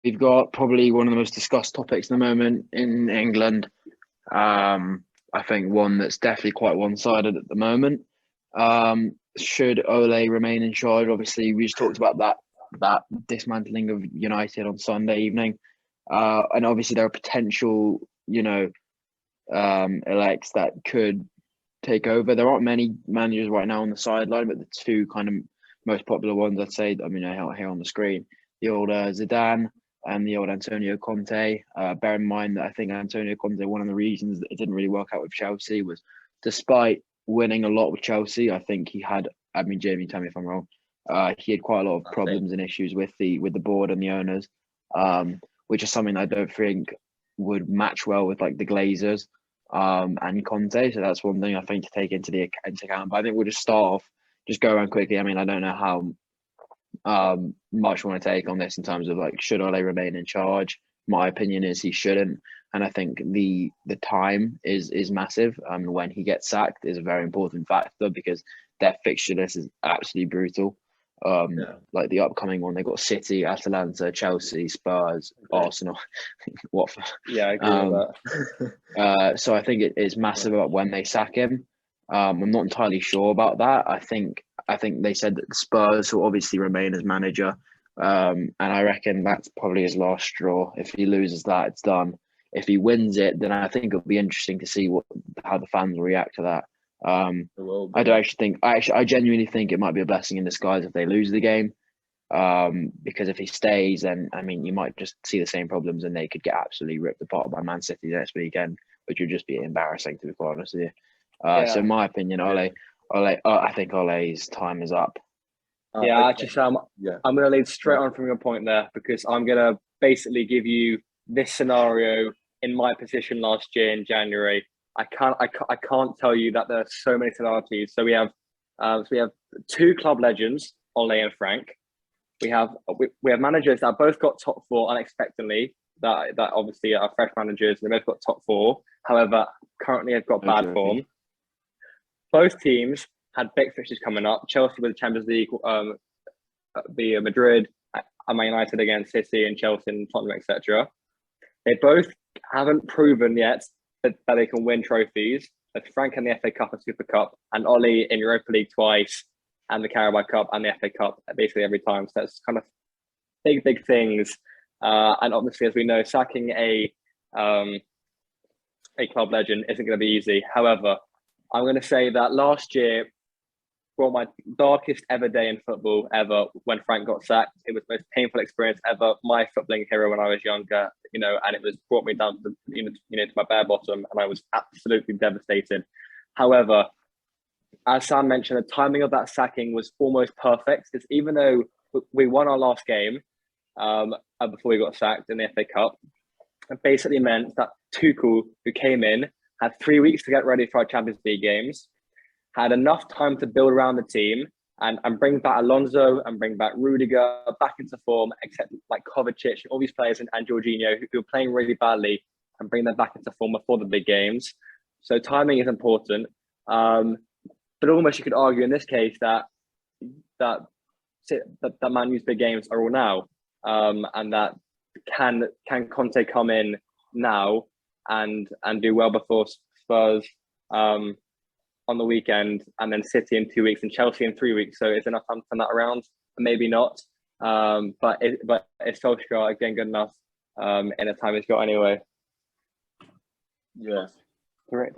we've got probably one of the most discussed topics at the moment in England. I think one that's definitely quite one-sided at the moment. Should Ole remain in charge? Obviously, we just talked about that dismantling of United on Sunday evening, and obviously there are potential, elects that could take over. There aren't many managers right now on the sideline, but the two kind of most popular ones, I'd say, I mean, here on the screen, the old Zidane and the old Antonio Conte. Bear in mind that I think Antonio Conte, one of the reasons that it didn't really work out with Chelsea was, despite winning a lot with Chelsea, I think he had, I mean, Jamie, tell me if I'm wrong, he had quite a lot of problems and issues with the board and the owners, which is something I don't think would match well with like the Glazers and Conte. So that's one thing I think to take into account. But I think we'll just start off, just go around quickly. I mean, I don't know how much you want to take on this in terms of like, should Ole remain in charge? My opinion is he shouldn't, and I think the time is massive. When he gets sacked is a very important factor because their fixture list is absolutely brutal. Like the upcoming one, they got City, Atalanta, Chelsea, Spurs, Arsenal, Watford. Yeah, I agree with that. So I think it is massive about when they sack him. I'm not entirely sure about that. I think they said that the Spurs will obviously remain as manager, and I reckon that's probably his last straw. If he loses that, it's done. If he wins it, then I think it'll be interesting to see how the fans will react to that. I don't actually think. I genuinely think it might be a blessing in disguise if they lose the game, because if he stays, then I mean you might just see the same problems, and they could get absolutely ripped apart by Man City next weekend, which would just be embarrassing to be quite honest with you. So in my opinion, I think Ole's time is up. Actually, Sam, I'm going to lead straight on from your point there because I'm going to basically give you this scenario in my position last year in January. I can't tell you that there are so many similarities. So we have two club legends, Ole and Frank. We have managers that both got top four unexpectedly. That obviously are fresh managers. They both got top four. However, currently have got bad form. Both teams had big fixtures coming up. Chelsea with the Champions League, the Madrid, Man United against City and Chelsea and Tottenham, etc. They both haven't proven yet that they can win trophies. That's Frank in the FA Cup and Super Cup, and Ole in Europa League twice, and the Carabao Cup and the FA Cup basically every time. So that's kind of big things. And obviously, as we know, sacking a club legend isn't going to be easy. However, I'm going to say that last year brought my darkest ever day in football ever when Frank got sacked. It was the most painful experience ever. My footballing hero when I was younger, and it was brought me down to to my bare bottom, and I was absolutely devastated. However, as Sam mentioned, the timing of that sacking was almost perfect because even though we won our last game before we got sacked in the FA Cup, it basically meant that Tuchel, who came in, had 3 weeks to get ready for our Champions League games, had enough time to build around the team and bring back Alonso and bring back Rudiger back into form, except like Kovacic, all these players and Jorginho who were playing really badly, and bring them back into form before the big games. So timing is important. But almost you could argue in this case that Man U's big games are all now, and that can Conte come in now and do well before Spurs on the weekend, and then City in 2 weeks and Chelsea in 3 weeks. So is enough time to turn that around? Maybe not. But is Solskjaer again good enough in the time he's got anyway? Yeah. Correct.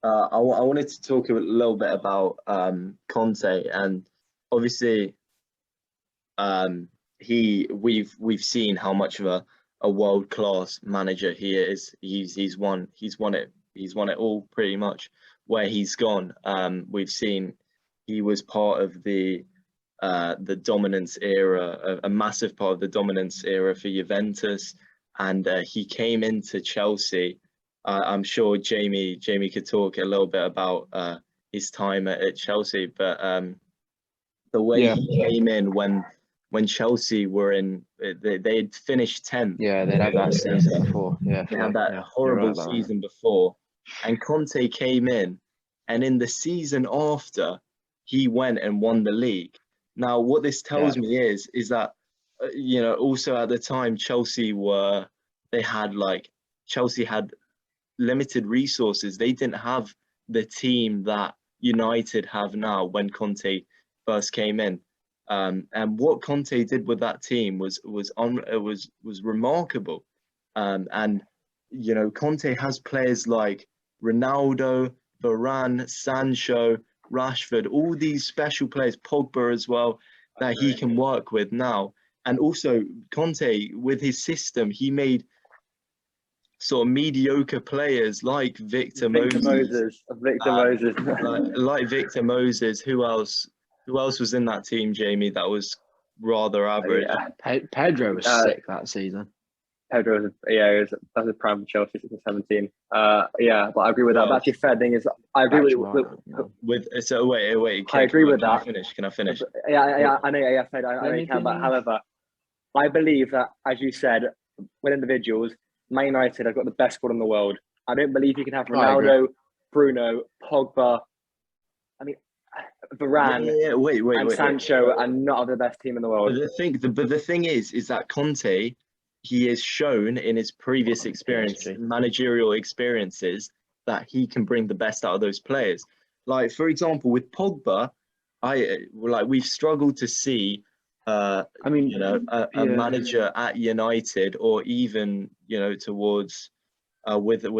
I wanted to talk a little bit about Conte, and obviously we've seen how much of a world class manager he is. He's won it all pretty much where he's gone. We've seen he was part of the dominance era, a massive part of the dominance era for Juventus, and he came into Chelsea. I'm sure Jamie could talk a little bit about his time at Chelsea, but the way he came in when Chelsea were in, they had finished 10th. Yeah, they'd had that season before. Yeah, they had that horrible season before, and Conte came in, and in the season after, he went and won the league. Now, what this tells me is that also at the time, Chelsea had limited resources. They didn't have the team that United have now when Conte first came in. And what Conte did with that team was remarkable. And Conte has players like Ronaldo, Varane, Sancho, Rashford, all these special players, Pogba as well, that he can work with now. And also Conte, with his system, he made sort of mediocre players like Victor Moses. Like Victor Moses. Who else? Who else was in that team, Jamie? That was rather average. Pedro was sick that season. Pedro, that was a prime for Chelsea, 17. But I agree with that. But actually, fair thing is, I agree with. So wait. I agree with that. Can I finish? Yeah, I know. Yeah, I know you can. But however, I believe that, as you said, with individuals, Man United have got the best squad in the world. I don't believe you can have Ronaldo, Bruno, Pogba. I mean, Varane, wait, Sancho, and not have the best team in the world. But the thing is that Conte, he has shown in his previous managerial experiences, that he can bring the best out of those players. Like, for example, with Pogba, we've struggled to see a manager at United, or even towards a little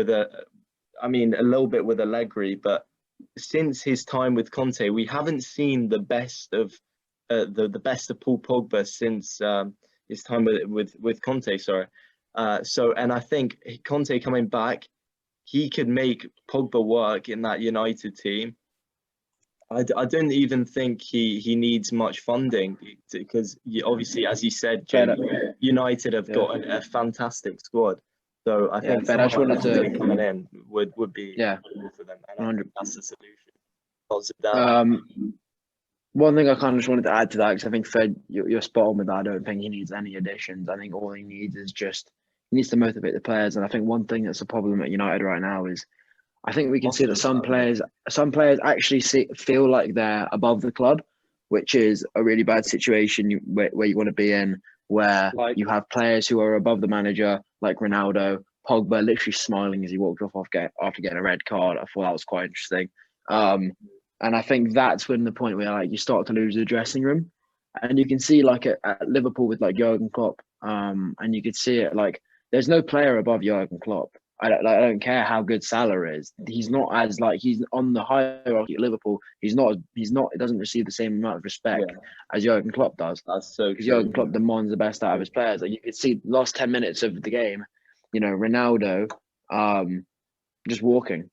bit with Allegri, but since his time with Conte, we haven't seen the best of the best of Paul Pogba since his time with Conte. And I think Conte coming back, he could make Pogba work in that United team. I don't even think he needs much funding, because obviously, as you said, Jamie, United have got a fantastic squad. So I think coming in would be cool for them. And that's the solution. One thing I kind of just wanted to add to that, because I think Fred, you're spot on with that. I don't think he needs any additions. I think all he needs is he needs to motivate the players. And I think one thing that's a problem at United right now is, I think we can see that some players actually feel like they're above the club, which is a really bad situation where you want to be in, where you have players who are above the manager, like Ronaldo, Pogba, literally smiling as he walked off after getting a red card. I thought that was quite interesting. And I think that's when the point where you start to lose the dressing room, and you can see at Liverpool with Jurgen Klopp, and you could see it there's no player above Jurgen Klopp. I don't care how good Salah is. He's not as he's on the hierarchy at Liverpool. He's not. It doesn't receive the same amount of respect as Jurgen Klopp does. That's so. Because Jurgen Klopp demands the best out of his players. You could see the last 10 minutes of the game. Ronaldo, just walking.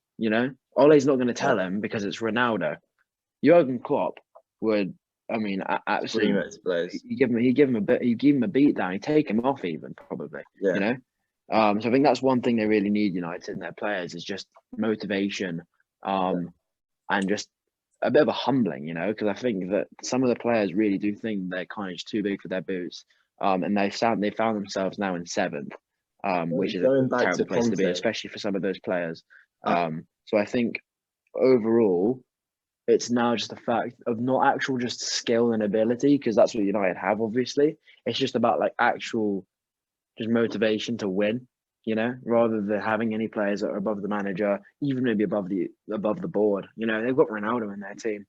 Ole's not going to tell him because it's Ronaldo. Jurgen Klopp would. I mean, absolutely. He give him a beat down. He'd take him off even probably. Yeah. So I think that's one thing they really need, United and their players, is just motivation, and just a bit of a humbling, because I think that some of the players really do think they're kind of just too big for their boots, and they found themselves now in 7th, which is a terrible place to be, especially for some of those players. So I think overall, it's now just the fact of not actual just skill and ability, because that's what United have, obviously. It's just about actual just motivation to win, rather than having any players that are above the manager, even maybe above the board. They've got Ronaldo in their team.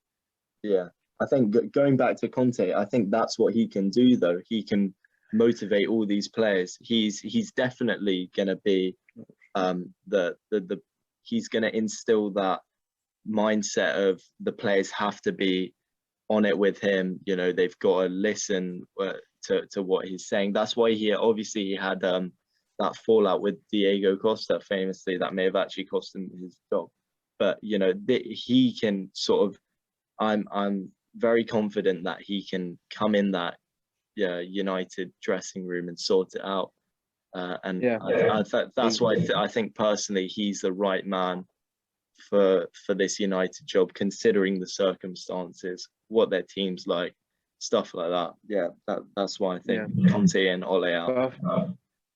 Yeah, I think going back to Conte, I think that's what he can do, though. He can motivate all these players. He's definitely gonna be he's gonna instill that mindset of the players have to be on it with him. They've got to listen to what he's saying. That's why he had that fallout with Diego Costa, famously, that may have actually cost him his job. But he can sort of, I'm very confident that he can come in that United dressing room and sort it out. That's why I think personally he's the right man for this United job, considering the circumstances, what their team's like, stuff like that. Yeah, that's why I think Conte and Ole out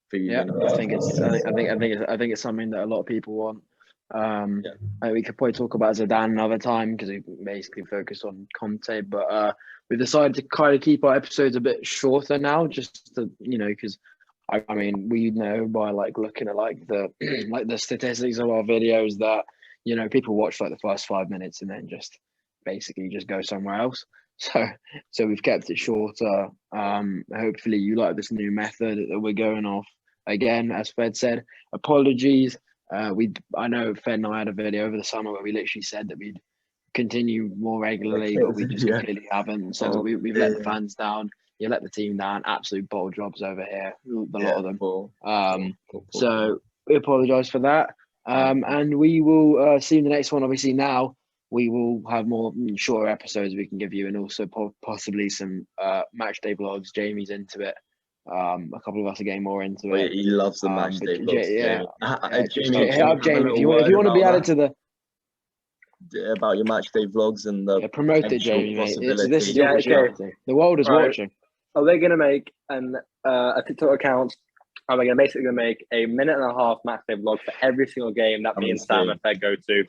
for you. Yeah, I think it's something that a lot of people want. We could probably talk about Zidane another time because we basically focus on Conte, but we decided to kind of keep our episodes a bit shorter now, just to because I mean we know by like looking at like the like the statistics of our videos that people watch like the first 5 minutes and then just basically just go somewhere else. So we've kept it shorter. Hopefully you like this new method that we're going off. Again, as Fed said, apologies. I know Fed and I had a video over the summer where we literally said that we'd continue more regularly, but we just clearly haven't. So we've let the fans down. You let the team down. Absolute bold jobs over here, a lot of them. So we apologise for that. And we will see you in the next one. Obviously now we will have more shorter episodes we can give you, and also possibly some match day vlogs. Jamie's into it. A couple of us are getting more into it. He loves the match day vlogs. Jamie, Jamie, if you want to be added to the about your match day vlogs and the promote it, Jamie, mate. This is your opportunity. The world is watching. Are they going to make a TikTok account? Are they basically going to make a 1.5-minute match day vlog for every single game that me and Sam and Fed go to,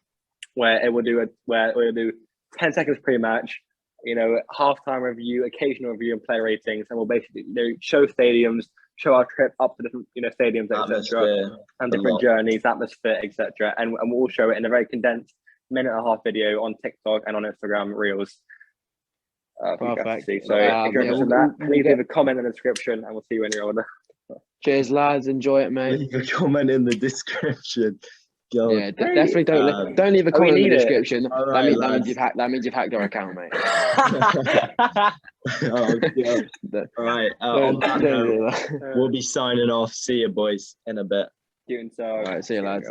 where it will do 10 seconds pre-match, halftime review, occasional review, and player ratings, and we'll basically show stadiums, show our trip up to different stadiums, etc., and different journeys, atmosphere, etc., and we'll show it in a very condensed 1.5-minute video on TikTok and on Instagram Reels. Perfect. So if you're interested in that, please leave a comment in the description, and we'll see you when you're older. Cheers, lads. Enjoy it, mate. Leave a comment in the description. God. Yeah, definitely don't leave a comment in the description. That means you've hacked our account, mate. All right. On that note, we'll be signing off. See you, boys, in a bit. All right, see you, lads.